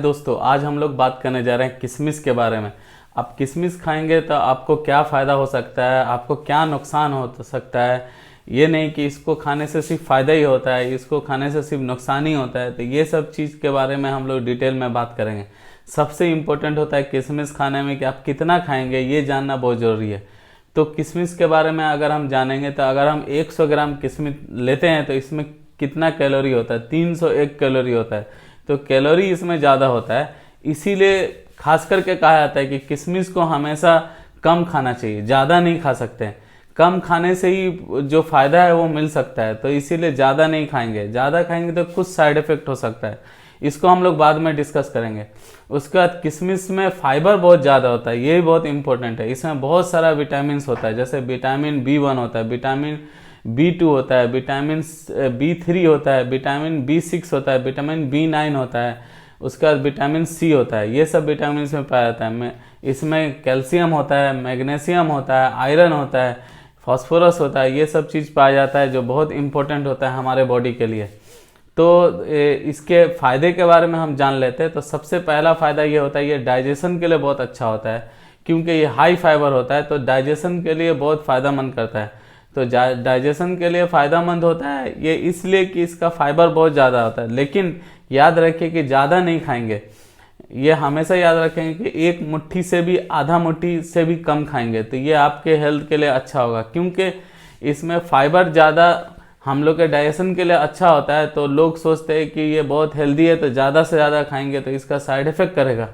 दोस्तों, आज हम लोग बात करने जा रहे हैं किशमिश के बारे में। आप किशमिश खाएंगे तो आपको क्या फ़ायदा हो सकता है, आपको क्या नुकसान हो सकता है। ये नहीं कि इसको खाने से सिर्फ फ़ायदा ही होता है, इसको खाने से सिर्फ नुकसान ही होता है। तो ये सब चीज़ के बारे में हम लोग डिटेल में बात करेंगे। सबसे इम्पोर्टेंट होता है किशमिश खाने में कि आप कितना खाएंगे, ये जानना बहुत ज़रूरी है। तो किशमिश के बारे में अगर हम जानेंगे तो अगर हम 100 ग्राम किशमिश लेते हैं तो इसमें कितना कैलोरी होता है, 301 कैलोरी होता है। तो कैलोरी इसमें ज़्यादा होता है, इसीलिए खास करके कहा जाता है कि किशमिश को हमेशा कम खाना चाहिए, ज़्यादा नहीं खा सकते हैं। कम खाने से ही जो फ़ायदा है वो मिल सकता है, तो इसीलिए ज़्यादा नहीं खाएंगे। ज़्यादा खाएंगे तो कुछ साइड इफ़ेक्ट हो सकता है, इसको हम लोग बाद में डिस्कस करेंगे। उसके बाद किशमिश में फाइबर बहुत ज़्यादा होता है, ये भी बहुत इंपॉर्टेंट है। इसमें बहुत सारा विटामिन होता है, जैसे विटामिन B1 होता है, विटामिन B2 होता है, विटामिन B3 होता है, विटामिन B6 होता है, विटामिन B9 होता है, उसके बाद विटामिन C होता है। ये सब विटामिन इसमें पाया जाता है। इसमें कैल्शियम होता है, मैग्नीशियम होता है, आयरन होता है, फास्फोरस होता है। ये सब चीज़ पाया जाता है जो बहुत इंपॉर्टेंट होता है हमारे बॉडी के लिए। तो इसके फ़ायदे के बारे में हम जान लेते हैं। तो सबसे पहला फ़ायदा ये होता है, ये डाइजेशन के लिए बहुत अच्छा होता है, क्योंकि ये हाई फाइबर होता है, तो डाइजेशन के लिए बहुत फ़ायदेमंद करता है। तो डाइजेशन के लिए फ़ायदेमंद होता है ये इसलिए कि इसका फाइबर बहुत ज़्यादा होता है। लेकिन याद रखिए कि ज़्यादा नहीं खाएंगे। ये हमेशा याद रखेंगे कि एक मुट्ठी से भी, आधा मुट्ठी से भी कम खाएंगे तो ये आपके हेल्थ के लिए अच्छा होगा, क्योंकि इसमें फाइबर ज़्यादा हम लोग के डाइजेशन के लिए अच्छा होता है। तो लोग सोचते हैं कि ये बहुत हेल्दी है, तो ज़्यादा से ज़्यादा खाएंगे तो इसका साइड इफ़ेक्ट करेगा।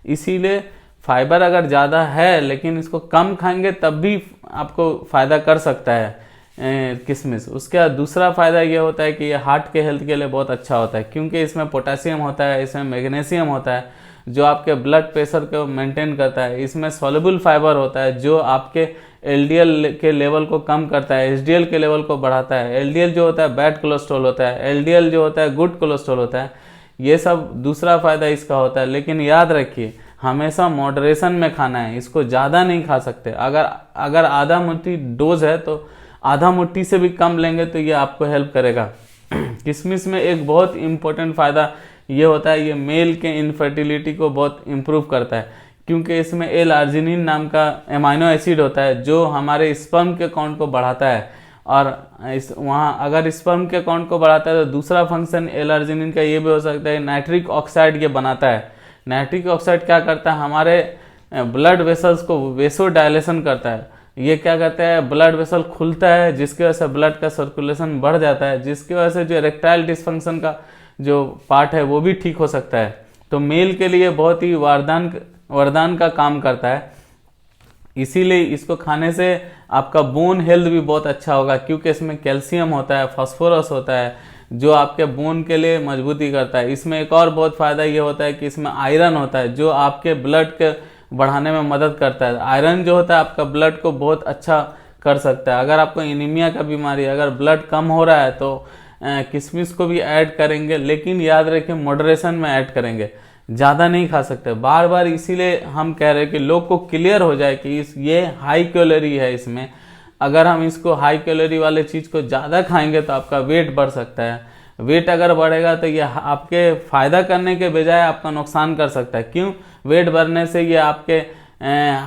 इसीलिए फाइबर अगर ज़्यादा है लेकिन इसको कम खाएंगे तब भी आपको फ़ायदा कर सकता है किशमिश। उसके बाद दूसरा फ़ायदा ये होता है कि ये हार्ट के हेल्थ के लिए बहुत अच्छा होता है, क्योंकि इसमें पोटेशियम होता है, इसमें मैग्नीशियम होता है जो आपके ब्लड प्रेशर को मेंटेन करता है। इसमें सॉल्युबल फाइबर होता है जो आपके LDL के लेवल को कम करता है, HDL के लेवल को बढ़ाता है। LDL जो होता है बैड कोलेस्ट्रॉल होता है, LDL जो होता है गुड कोलेस्ट्रॉल होता है। ये सब दूसरा फ़ायदा इसका होता है। लेकिन याद रखिए हमेशा मॉडरेशन में खाना है, इसको ज़्यादा नहीं खा सकते। अगर आधा मुट्ठी डोज है तो आधा मुट्ठी से भी कम लेंगे तो ये आपको हेल्प करेगा। किशमिश में एक बहुत इम्पोर्टेंट फ़ायदा ये होता है, ये मेल के इनफर्टिलिटी को बहुत इम्प्रूव करता है, क्योंकि इसमें L-आर्जिनिन नाम का एमाइनो एसिड होता है जो हमारे स्पर्म के काउंट को बढ़ाता है। और वहाँ अगर स्पर्म के काउंट को बढ़ाता है तो दूसरा फंक्शन L-आर्जिनिन का ये भी हो सकता है, नाइट्रिक ऑक्साइड ये बनाता है। नाइट्रिक ऑक्साइड क्या करता है, हमारे ब्लड वेसल्स को वेसो डायलेशन करता है। ये क्या करता है, ब्लड वेसल खुलता है, जिसकी वजह से ब्लड का सर्कुलेशन बढ़ जाता है, जिसकी वजह से जो इरेक्टाइल डिसफंक्शन का जो पार्ट है वो भी ठीक हो सकता है। तो मेल के लिए बहुत ही वरदान का काम करता है। इसीलिए इसको खाने से आपका बोन हेल्थ भी बहुत अच्छा होगा, क्योंकि इसमें कैल्शियम होता है, फास्फोरस होता है जो आपके बोन के लिए मजबूती करता है। इसमें एक और बहुत फ़ायदा ये होता है कि इसमें आयरन होता है जो आपके ब्लड के बढ़ाने में मदद करता है। आयरन जो होता है आपका ब्लड को बहुत अच्छा कर सकता है। अगर आपको एनीमिया का बीमारी, अगर ब्लड कम हो रहा है तो किशमिश को भी ऐड करेंगे, लेकिन याद रखें मॉडरेशन में ऐड करेंगे, ज़्यादा नहीं खा सकते बार बार। इसीलिए हम कह रहे हैं कि लोग को क्लियर हो जाए कि ये हाई कैलोरी है। इसमें अगर हम इसको हाई कैलोरी वाले चीज़ को ज़्यादा खाएंगे तो आपका वेट बढ़ सकता है। वेट अगर बढ़ेगा तो ये आपके फ़ायदा करने के बजाय आपका नुकसान कर सकता है। क्यों? वेट बढ़ने से ये आपके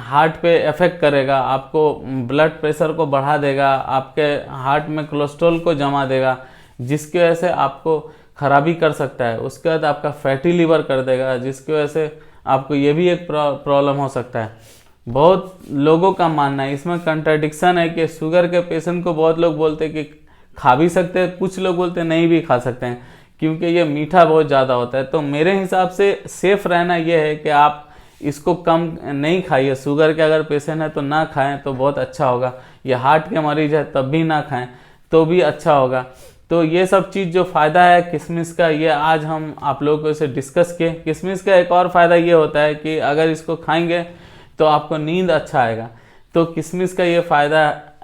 हार्ट पे इफ़ेक्ट करेगा, आपको ब्लड प्रेशर को बढ़ा देगा, आपके हार्ट में कोलेस्ट्रॉल को जमा देगा, जिसकी वजह से आपको खराबी कर सकता है। उसके बाद आपका फैटी लीवर कर देगा, जिसकी वजह से आपको ये भी एक प्रॉब्लम हो सकता है। बहुत लोगों का मानना है, इसमें कंट्राडिक्शन है कि शुगर के पेशेंट को बहुत लोग बोलते हैं कि खा भी सकते हैं, कुछ लोग बोलते हैं नहीं भी खा सकते हैं, क्योंकि ये मीठा बहुत ज़्यादा होता है। तो मेरे हिसाब से सेफ रहना ये है कि आप इसको कम नहीं खाइए। शुगर के अगर पेशेंट है तो ना खाएं तो बहुत अच्छा होगा, या हार्ट के मरीज है तब भी ना खाएं तो भी अच्छा होगा। तो ये सब चीज़ जो फ़ायदा है किशमिश का, ये आज हम आप लोगों से डिस्कस किए। किशमिश का एक और फ़ायदा ये होता है कि अगर इसको खाएंगे तो आपको नींद अच्छा आएगा। तो किशमिश का ये फ़ायदा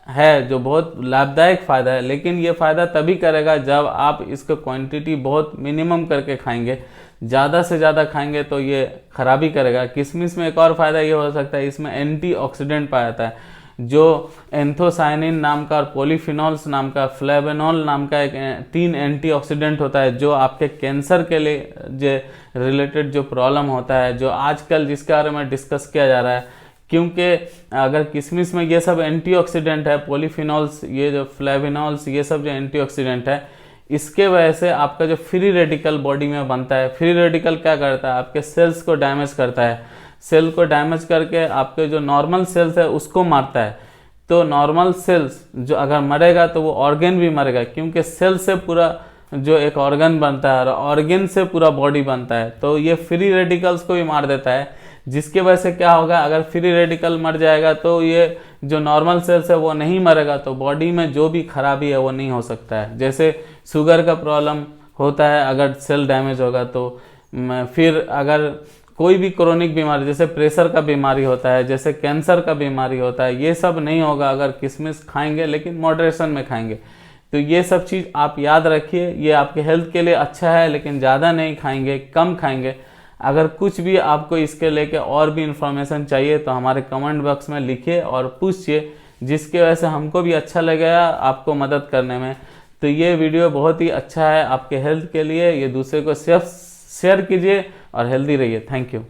है जो बहुत लाभदायक फ़ायदा है, लेकिन ये फ़ायदा तभी करेगा जब आप इसको क्वांटिटी बहुत मिनिमम करके खाएंगे। ज़्यादा से ज़्यादा खाएंगे तो ये खराबी करेगा। किशमिश में एक और फ़ायदा ये हो सकता है, इसमें एंटीऑक्सीडेंट पाया जाता है जो एंथोसायनिन नाम का और पॉलीफिनॉल्स नाम का, फ्लेवेनॉल नाम का एक 3 एंटीऑक्सीडेंट होता है, जो आपके कैंसर के लिए जो रिलेटेड जो प्रॉब्लम होता है, जो आजकल जिसके बारे में डिस्कस किया जा रहा है, क्योंकि अगर किशमिश में ये सब एंटीऑक्सीडेंट है, पॉलीफिनॉल्स, ये जो फ्लेविनॉल्स, ये सब जो एंटीऑक्सीडेंट है, इसके वजह से आपका जो फ्री रेडिकल बॉडी में बनता है, फ्री रेडिकल क्या करता है, आपके सेल्स को डैमेज करता है, सेल को डैमेज करके आपके जो नॉर्मल सेल्स है उसको मारता है। तो नॉर्मल सेल्स जो अगर मरेगा तो वो ऑर्गन भी मरेगा, क्योंकि सेल से पूरा जो एक ऑर्गन बनता है और ऑर्गन से पूरा बॉडी बनता है। तो ये फ्री रेडिकल्स को भी मार देता है, जिसके वजह से क्या होगा, अगर फ्री रेडिकल मर जाएगा तो ये जो नॉर्मल सेल्स है वो नहीं मरेगा, तो बॉडी में जो भी खराबी है वो नहीं हो सकता है। जैसे शुगर का प्रॉब्लम होता है अगर सेल डैमेज होगा तो, फिर अगर कोई भी क्रोनिक बीमारी जैसे प्रेशर का बीमारी होता है, जैसे कैंसर का बीमारी होता है, ये सब नहीं होगा अगर किशमिश खाएंगे, लेकिन मॉडरेशन में खाएंगे। तो ये सब चीज़ आप याद रखिए, ये आपके हेल्थ के लिए अच्छा है, लेकिन ज़्यादा नहीं खाएंगे, कम खाएंगे। अगर कुछ भी आपको इसके लेके और भी इंफॉर्मेशन चाहिए तो हमारे कमेंट बॉक्स में लिखिए और पूछिए, जिसके वजह से हमको भी अच्छा लगेगा आपको मदद करने में। तो ये वीडियो बहुत ही अच्छा है आपके हेल्थ के लिए, ये दूसरे को शेयर कीजिए और हेल्दी रहिए। Thank you.